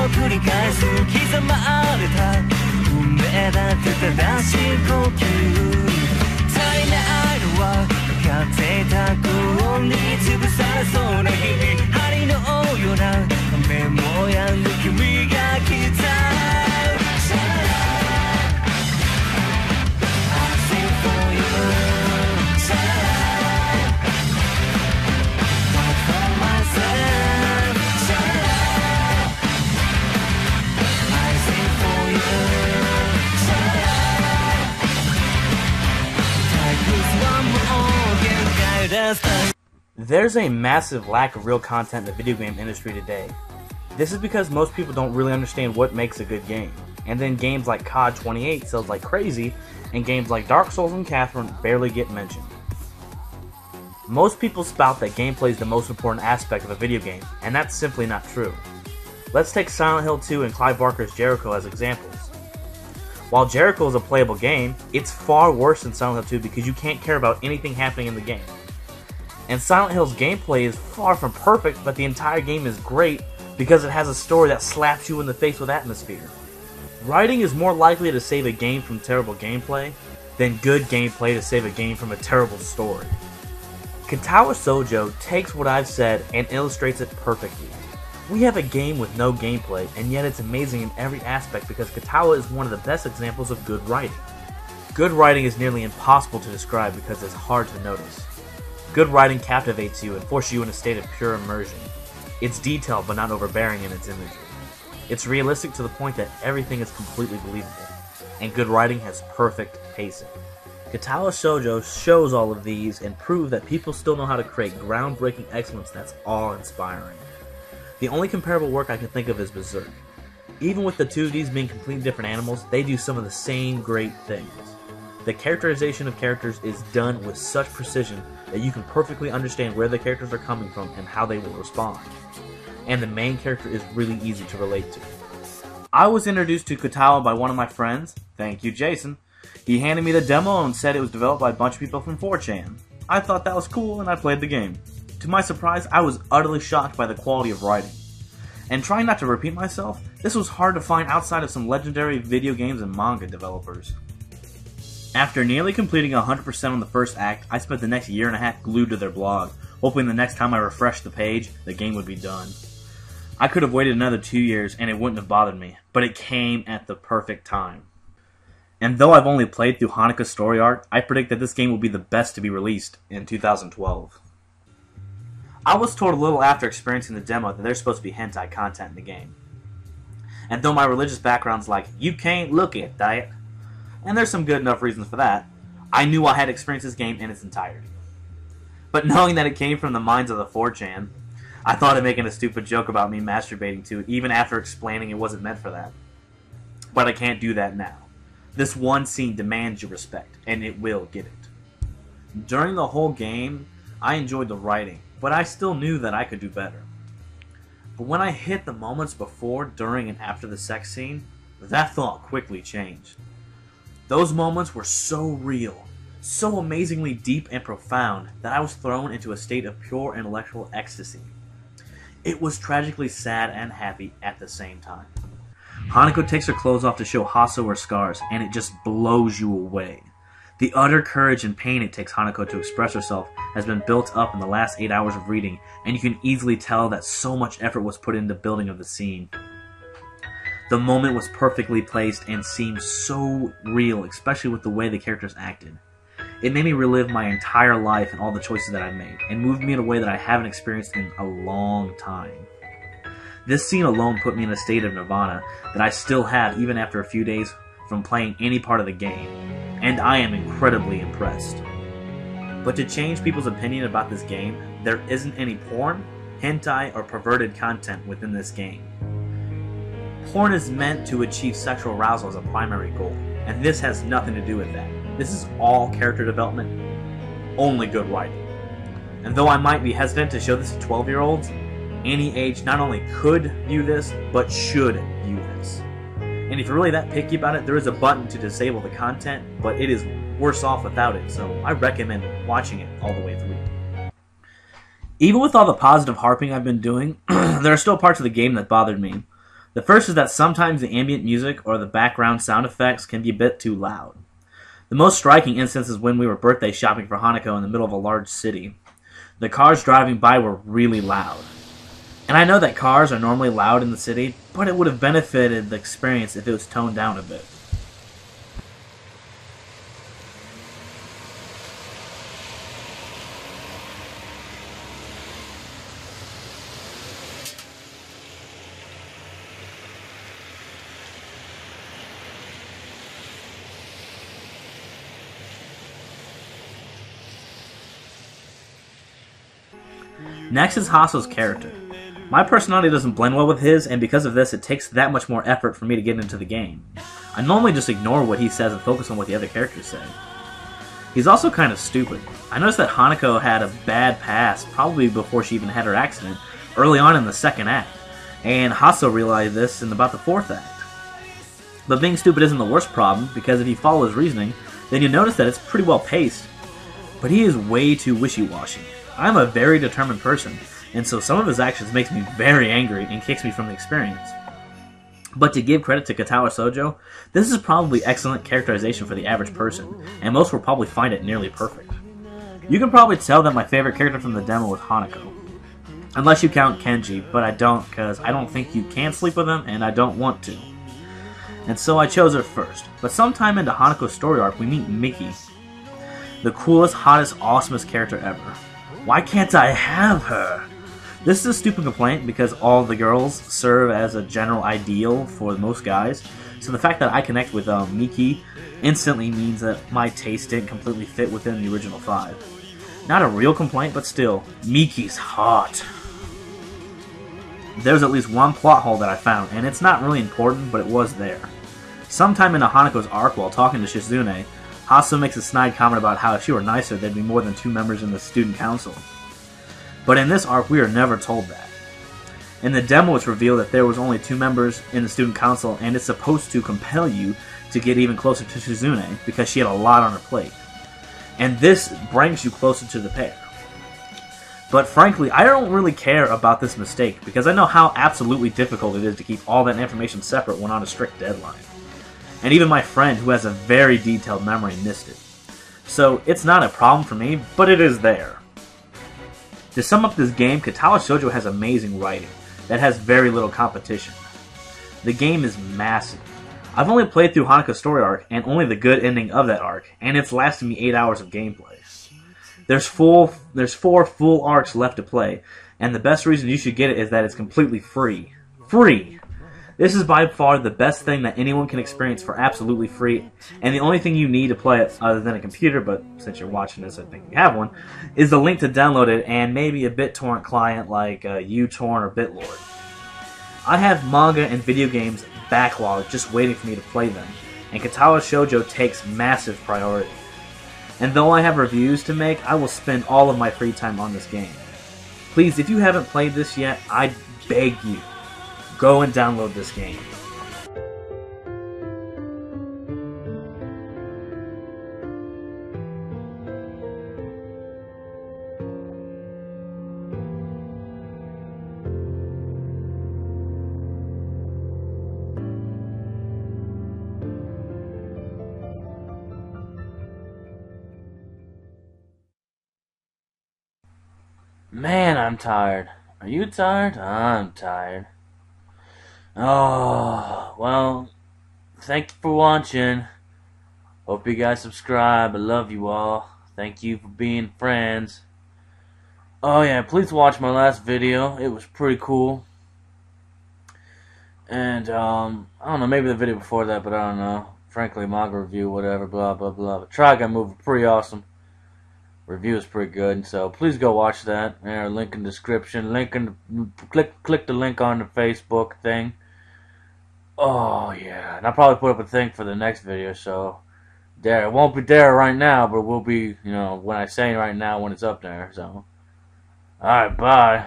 繰り返す刻まれた運命だって正しい呼吸足りないのは分かっていた高音に潰されそうな日々針のようなメモやんで君が来たThere's a massive lack of real content in the video game industry today. This is because most people don't really understand what makes a good game. And then games like COD 28 sells like crazy, and games like Dark Souls and Catherine barely get mentioned. Most people spout that gameplay is the most important aspect of a video game, and that's simply not true. Let's take Silent Hill 2 and Clive Barker's Jericho as examples. While Jericho is a playable game, it's far worse than Silent Hill 2 because you can't care about anything happening in the game. And Silent Hill's gameplay is far from perfect, but the entire game is great because it has a story that slaps you in the face with atmosphere. Writing is more likely to save a game from terrible gameplay than good gameplay to save a game from a terrible story. Katawa Shoujo takes what I've said and illustrates it perfectly. We have a game with no gameplay, and yet it's amazing in every aspect because Katawa is one of the best examples of good writing. Good writing is nearly impossible to describe because it's hard to notice. Good writing captivates you and forces you in a state of pure immersion. It's detailed but not overbearing in its imagery. It's realistic to the point that everything is completely believable. And good writing has perfect pacing. Katawa Shoujo shows all of these and proves that people still know how to create groundbreaking excellence that's awe-inspiring. The only comparable work I can think of is Berserk. Even with the two of these being completely different animals, they do some of the same great things. The characterization of characters is done with such precision that you can perfectly understand where the characters are coming from and how they will respond. And the main character is really easy to relate to. I was introduced to Katawa by one of my friends, thank you Jason. He handed me the demo and said it was developed by a bunch of people from 4chan. I thought that was cool and I played the game. To my surprise, I was utterly shocked by the quality of writing. And trying not to repeat myself, this was hard to find outside of some legendary video games and manga developers. After nearly completing 100% on the first act, I spent the next year and a half glued to their blog, hoping the next time I refreshed the page, the game would be done. I could have waited another 2 years and it wouldn't have bothered me, but it came at the perfect time. And though I've only played through Haneka's story arc, I predict that this game will be the best to be released in 2012. I was told a little after experiencing the demo that there's supposed to be hentai content in the game. And though my religious background's like, you can't look at that, and there's some good enough reasons for that, I knew I had experienced this game in its entirety. But knowing that it came from the minds of the 4chan, I thought of making a stupid joke about me masturbating to it, even after explaining it wasn't meant for that. But I can't do that now. This one scene demands your respect, and it will get it. During the whole game, I enjoyed the writing, but I still knew that I could do better. But when I hit the moments before, during, and after the sex scene, that thought quickly changed. Those moments were so real, so amazingly deep and profound, that I was thrown into a state of pure intellectual ecstasy. It was tragically sad and happy at the same time. Hanako takes her clothes off to show Haso her scars, and it just blows you away. The utter courage and pain it takes Hanako to express herself has been built up in the last 8 hours of reading, and you can easily tell that so much effort was put into the building of the scene. The moment was perfectly placed and seemed so real, especially with the way the characters acted. It made me relive my entire life and all the choices that I made, and moved me in a way that I haven't experienced in a long time. This scene alone put me in a state of nirvana that I still have even after a few days from playing any part of the game, and I am incredibly impressed. But to change people's opinion about this game, there isn't any porn, hentai, or perverted content within this game. Porn is meant to achieve sexual arousal as a primary goal, and this has nothing to do with that. This is all character development, only good writing. And though I might be hesitant to show this to 12-year-olds, any age not only could view this, but should view this. And if you're really that picky about it, there is a button to disable the content, but it is worse off without it, so I recommend watching it all the way through. Even with all the positive harping I've been doing, there are still parts of the game that bothered me. The first is that sometimes the ambient music or the background sound effects can be a bit too loud. The most striking instance is when we were birthday shopping for Hanukkah in the middle of a large city. The cars driving by were really loud. And I know that cars are normally loud in the city, but it would have benefited the experience if it was toned down a bit. Next is Haso's character. My personality doesn't blend well with his, and because of this, it takes that much more effort for me to get into the game. I normally just ignore what he says and focus on what the other characters say. He's also kind of stupid. I noticed that Hanako had a bad past, probably before she even had her accident, early on in the second act, and Haso realized this in about the fourth act. But being stupid isn't the worst problem, because if you follow his reasoning, then you notice that it's pretty well paced. But he is way too wishy-washy. I'm a very determined person, and so some of his actions makes me very angry and kicks me from the experience. But to give credit to Katawa Shoujo, this is probably excellent characterization for the average person, and most will probably find it nearly perfect. You can probably tell that my favorite character from the demo was Hanako. Unless you count Kenji, but I don't, because I don't think you can sleep with him, and I don't want to. And so I chose her first. But sometime into Hanako's story arc, we meet Miki, the coolest, hottest, awesomest character ever. Why can't I have her? This is a stupid complaint because all the girls serve as a general ideal for most guys, so the fact that I connect with Miki instantly means that my taste didn't completely fit within the original 5. Not a real complaint, but still, Miki's hot. There's at least one plot hole that I found, and it's not really important, but it was there. Sometime in Hanako's arc, while talking to Shizune, Haso makes a snide comment about how if she were nicer, there'd be more than 2 members in the student council. But in this arc, we are never told that. In the demo, it's revealed that there was only 2 members in the student council, and it's supposed to compel you to get even closer to Shizune, because she had a lot on her plate. And this brings you closer to the pair. But frankly, I don't really care about this mistake, because I know how absolutely difficult it is to keep all that information separate when on a strict deadline. And even my friend, who has a very detailed memory, missed it. So it's not a problem for me, but it is there. To sum up this game, Katawa Shoujo has amazing writing that has very little competition. The game is massive. I've only played through Hanako's story arc, and only the good ending of that arc, and it's lasted me 8 hours of gameplay. There's 4 full arcs left to play, and the best reason you should get it is that it's completely free. Free! This is by far the best thing that anyone can experience for absolutely free, and the only thing you need to play it, other than a computer, but since you're watching this I think you have one, is the link to download it and maybe a BitTorrent client like uTorrent or BitLord. I have manga and video games backlogged just waiting for me to play them, and Katawa Shoujo takes massive priority. And though I have reviews to make, I will spend all of my free time on this game. Please, if you haven't played this yet, I beg you, go and download this game. Man, I'm tired. Are you tired? I'm tired. Oh, well, thank you for watching. Hope you guys subscribe. I love you all. Thank you for being friends. Oh yeah, please watch my last video. It was pretty cool. And, I don't know, maybe the video before that, but I don't know. Frankly, manga review, whatever, blah, blah, blah. But Trigun movie, pretty awesome. Review is pretty good, so please go watch that. There, link in the description. Click the link on the Facebook thing. Oh yeah, and I'll probably put up a thing for the next video. So there, it won't be there right now, but it will be, you know, when I say right now when it's up there. So, all right, bye.